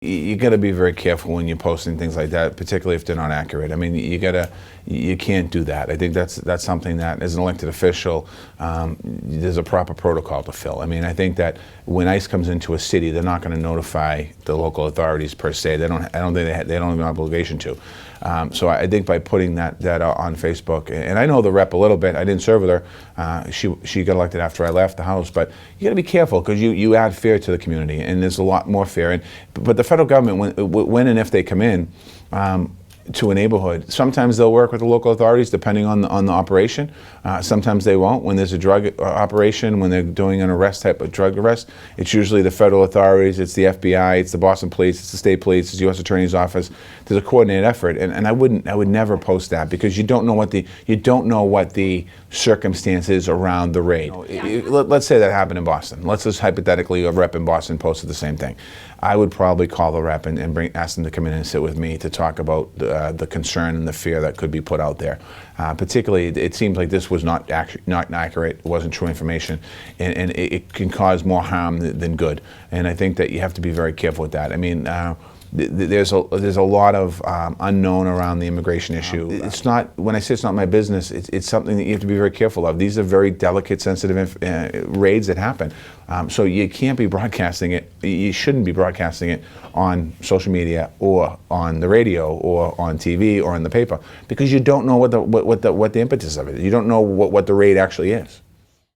you got to be very careful when you're posting things like that, particularly if they're not accurate. I mean, you can't do that. I think that's something that, as an elected official, there's a proper protocol to fill. I mean, I think that when ICE comes into a city, they're not going to notify the local authorities per se. They don't. I don't think they don't have an obligation to. So I think by putting that on Facebook, and I know the rep a little bit. I didn't serve with her. She got elected after I left the House, but you got to be careful because you add fear to the community, and there's a lot more fear. But the federal government, when and if they come in to a neighborhood, sometimes they'll work with the local authorities depending on the operation. Sometimes they won't. When there's a drug operation, when they're doing an arrest type of drug arrest, it's usually the federal authorities, it's the FBI, it's the Boston Police, it's the state police, it's the U.S. Attorney's Office. There's a coordinated effort, and I would never post that because you don't know what the circumstances around the raid. Let's say that happened in Boston. Let's just hypothetically a rep in Boston posted the same thing. I would probably call the rep and ask them to come in and sit with me to talk about the concern and the fear that could be put out there. Particularly, it seems like this was not accurate. It wasn't true information, and it can cause more harm than good. And I think that you have to be very careful with that. I mean, there's a lot of unknown around the immigration issue. It's not, when I say it's not my business, it's something that you have to be very careful of. These are very delicate, sensitive raids that happen. So you can't be broadcasting it. You shouldn't be broadcasting it on social media or on the radio or on TV or in the paper because you don't know what the impetus of it is. You don't know what the raid actually is.